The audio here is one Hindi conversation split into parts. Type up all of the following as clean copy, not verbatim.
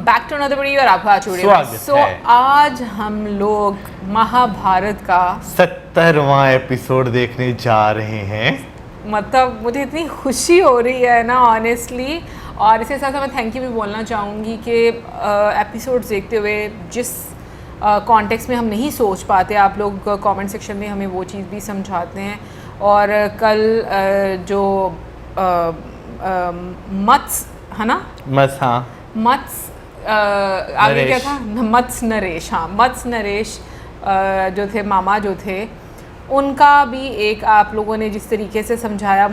बैक टू अनदर वीडियो और आपका स्वागत है। आज हम लोग महाभारत का 70वां एपिसोड देखने जा रहे हैं। मतलब मुझे इतनी खुशी हो रही है ना ऑनेस्टली, और इसके साथ मैं थैंक यू भी बोलना चाहूँगी कि एपिसोड्स देखते हुए जिस कॉन्टेक्स्ट में हम नहीं सोच पाते, आप लोग कमेंट सेक्शन में हमें वो चीज़ भी समझाते हैं। और कल जो मत्स्य है ना, मत्स्य आगे क्या था, मत्स्य नरेश, हाँ मत्स्य नरेश जो थे, मामा जो थे, उनका भी एक आप लोगों ने जिस तरीके से समझाया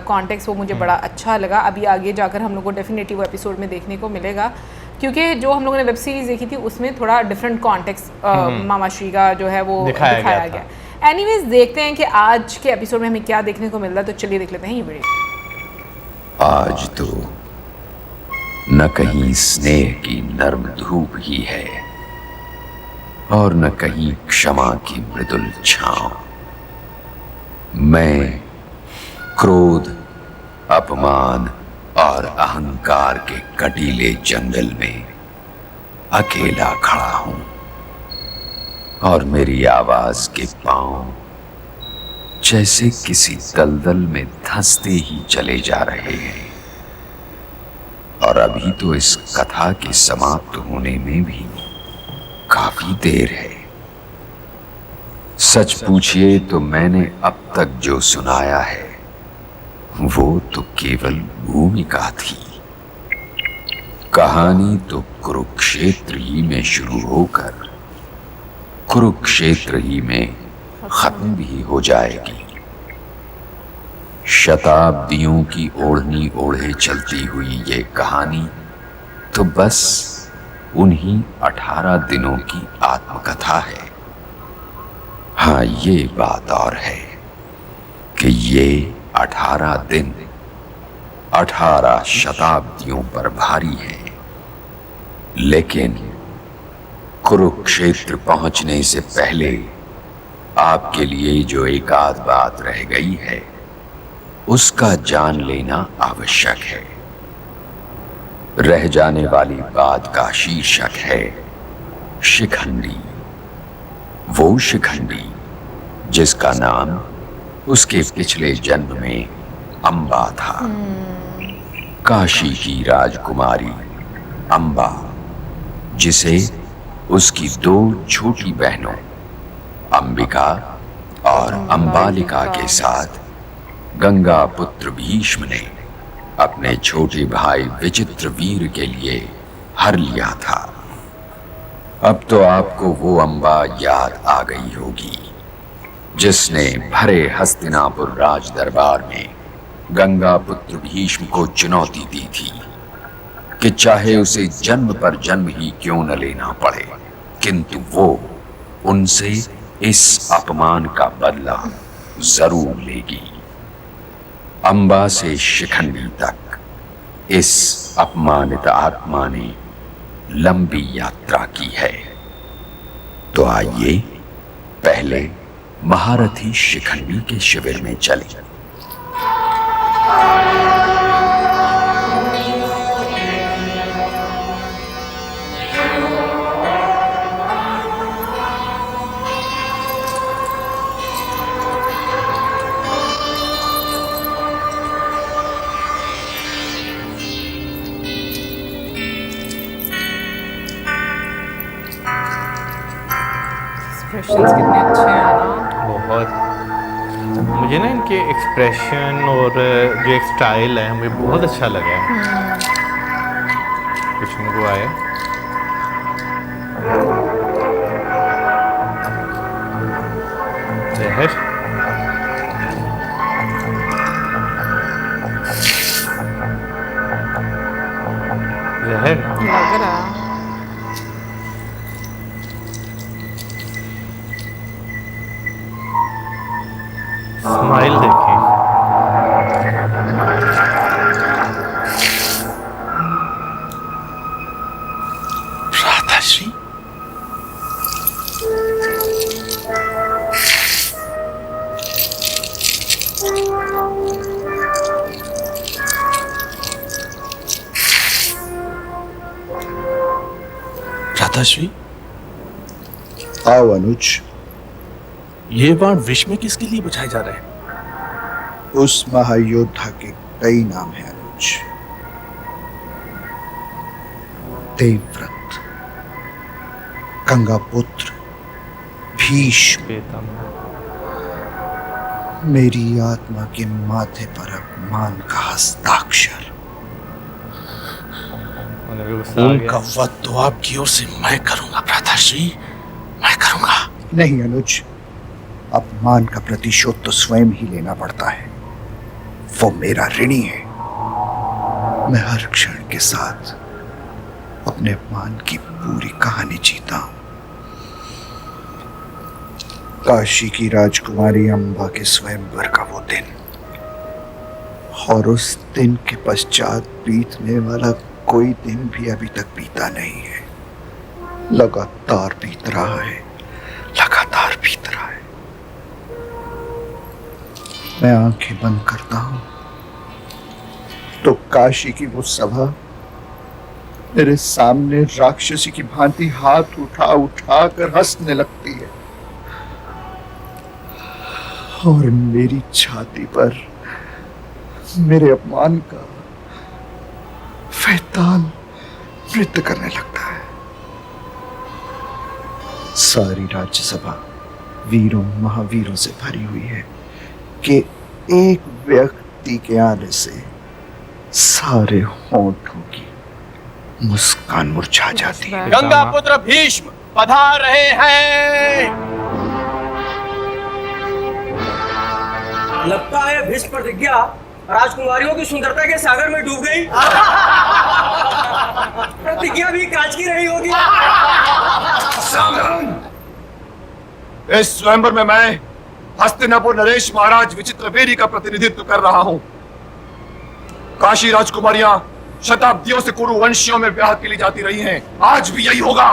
कॉन्टेक्स्ट, वो मुझे बड़ा अच्छा लगा। अभी आगे जाकर हम लोग को डेफिनेटली वो एपिसोड में देखने को मिलेगा, क्योंकि जो हम लोगों ने वेब सीरीज़ देखी थी उसमें थोड़ा डिफरेंट कॉन्टेक्स्ट मामा श्री का जो है वो दिखाया गया। एनीवेज देखते हैं कि आज के एपिसोड में हमें क्या देखने को मिल रहा है, तो चलिए देख लेते हैं ये वीडियो। आज तो न कहीं स्नेह की नर्म धूप ही है और न कहीं क्षमा की मृदुल छांव। मैं क्रोध, अपमान और अहंकार के कटीले जंगल में अकेला खड़ा हूं और मेरी आवाज के पांव जैसे किसी दलदल में धंसते ही चले जा रहे हैं। और अभी तो इस कथा के समाप्त होने में भी काफी देर है। सच पूछिए तो मैंने अब तक जो सुनाया है वो तो केवल भूमिका थी। कहानी तो कुरुक्षेत्र ही में शुरू होकर कुरुक्षेत्र ही में खत्म भी हो जाएगी। शताब्दियों की ओढ़नी ओढ़े चलती हुई ये कहानी तो बस उन्हीं 18 दिनों की आत्मकथा है। हाँ, ये बात और है कि ये 18 दिन 18 शताब्दियों पर भारी है, लेकिन कुरुक्षेत्र पहुंचने से पहले आपके लिए जो एक आध बात रह गई है उसका जान लेना आवश्यक है। रह जाने वाली बात का शीर्षक है शिखंडी। वो शिखंडी जिसका नाम उसके पिछले जन्म में अंबा था। काशी की राजकुमारी अंबा, जिसे उसकी 2 छोटी बहनों अंबिका और अंबालिका के साथ गंगा पुत्र भीष्म ने अपने छोटे भाई विचित्रवीर के लिए हर लिया था। अब तो आपको वो अंबा याद आ गई होगी जिसने भरे हस्तिनापुर राज दरबार में गंगा पुत्र भीष्म को चुनौती दी थी कि चाहे उसे जन्म पर जन्म ही क्यों न लेना पड़े, किंतु वो उनसे इस अपमान का बदला जरूर लेगी। अंबा से शिखंडी तक इस अपमानित आत्मा ने लंबी यात्रा की है। तो आइए पहले महारथी शिखंडी के शिविर में चलें। एक्सप्रेशंस कितने अच्छे हैं ना। बहुत, मुझे ना इनके एक्सप्रेशन और जो एक स्टाइल है मुझे बहुत अच्छा लगा है। कुछ इनको आया जहर, जहर लग रहा है। स्माइल देखें। राधाश्री, भ्राताश्री, आओ अनुज। ये बाण विष में किसके लिए बुझाए जा रहे हैं? उस महायोद्धा के कई नाम हैं अनुज। देवव्रत, गंगापुत्र, भीष्म, मेरी आत्मा के माथे पर अपमान का हस्ताक्षर। उनका वध तो आपकी ओर से मैं करूंगा भ्राताश्री, मैं करूंगा। नहीं अनुज, अपमान का प्रतिशोध तो स्वयं ही लेना पड़ता है। वो मेरा ऋणी है। मैं हर क्षण के साथ अपने अपमान की पूरी कहानी जीता हूं। काशी की राजकुमारी अंबा के स्वयंवर का वो दिन, और उस दिन के पश्चात बीतने वाला कोई दिन भी अभी तक बीता नहीं है। लगातार बीत रहा है, लगातार बीत रहा है। मैं आंखें बंद करता हूं तो काशी की वो सभा मेरे सामने राक्षसी की भांति हाथ उठा उठा कर हंसने लगती है, और मेरी छाती पर मेरे अपमान का फैताल नृत्य करने लगता है। सारी राज्यसभा वीरों महावीरों से भरी हुई है कि एक व्यक्ति के आने से सारे होंठों की मुस्कान मुरझा जाती है। गंगा पुत्र भीष्म पधार रहे हैं। लगता है भीष्म प्रतिज्ञा राजकुमारियों की सुंदरता के सागर में डूब गई। प्रतिज्ञा भी कांच की रही होगी। इस स्वयंवर में मैं हस्तिनापुर नरेश महाराज विचित्रवीर्य का प्रतिनिधित्व कर रहा हूं। काशी राजकुमारियां शताब्दियों से कुरुवंशियों में ब्याह के लिए जाती रही हैं, आज भी यही होगा।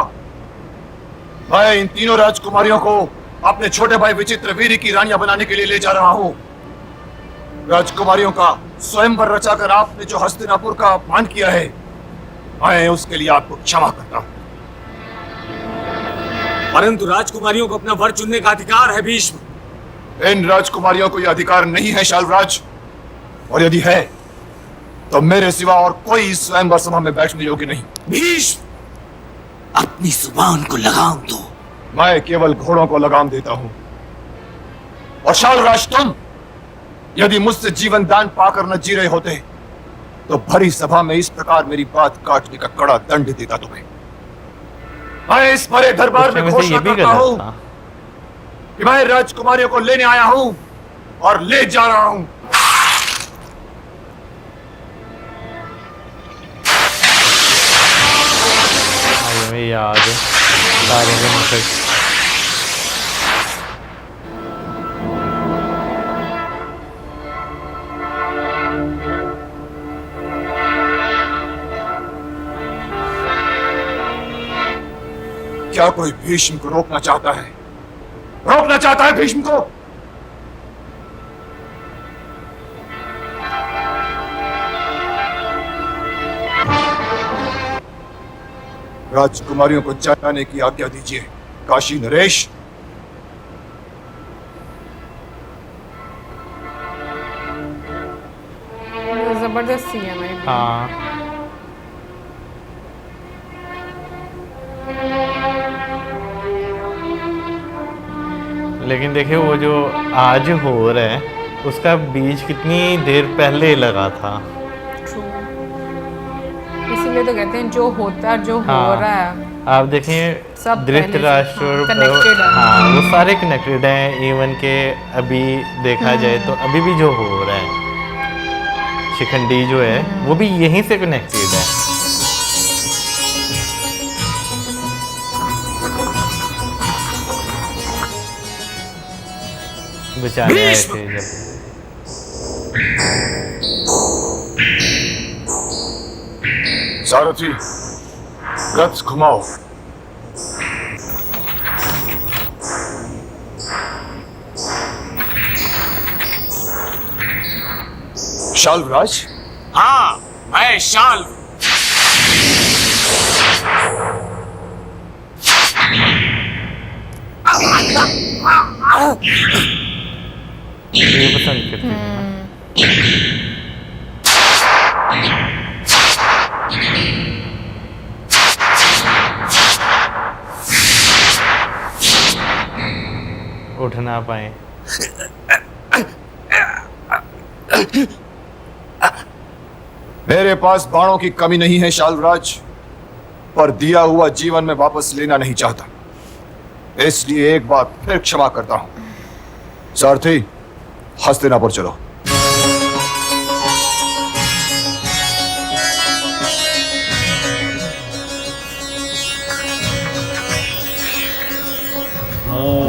मैं इन तीनों राजकुमारियों को अपने छोटे भाई विचित्रवीर्य की रानियां बनाने के लिए ले जा रहा हूं। राजकुमारियों का स्वयंवर रचाकर आपने जो हस्तिनापुर का अपमान किया है, मैं उसके लिए आपको क्षमा करता हूं। परंतु राजकुमारियों को अपना वर चुनने का अधिकार है भीष्म। इन राजकुमारियों को यह अधिकार नहीं है शाल्वराज, और यदि है तो मेरे सिवा और कोई स्वयंवर सभा में बैठने योग्य नहीं। भीष्म, अपनी जुबान को लगाम दो। मैं केवल घोड़ों को लगाम देता हूं। और शाल्वराज, तुम यदि मुझसे जीवन दान पाकर न जी रहे होते तो भरी सभा में इस प्रकार मेरी बात काटने का कड़ा दंड देता तुम्हें। मैं इस बड़े दरबार में घोषणा करता हूं कि मैं राजकुमारियों को लेने आया हूं और ले जा रहा हूं। हमें याद है सारे के मुझे क्या कोई भीष्म को रोकना चाहता है? रोकना चाहता है भीष्म को? राजकुमारियों को जाने की आज्ञा दीजिए। काशी नरेश, जबरदस्ती है मैं। हाँ, लेकिन देखिए वो जो आज हो रहा है उसका बीज कितनी देर पहले लगा था। इसीलिए तो कहते हैं जो होता है जो हो रहा है। आप देखें सब धृतराष्ट्र और connected है। हाँ, वो सारे कनेक्टेड हैं। इवन के अभी देखा जाए तो अभी भी जो हो रहा है, शिखंडी जो है वो भी यहीं से कनेक्टेड है। बेचारे आए थे जब। सारथी, रथ घुमाओ। शाल्वराज? हाँ, मैं शाल्व। ये पसंद करते हैं। उठ ना पाए। मेरे पास बाणों की कमी नहीं है शालराज, पर दिया हुआ जीवन में वापस लेना नहीं चाहता, इसलिए एक बार फिर क्षमा करता हूं। सारथी, हस्तिनापुर चलो। हाँ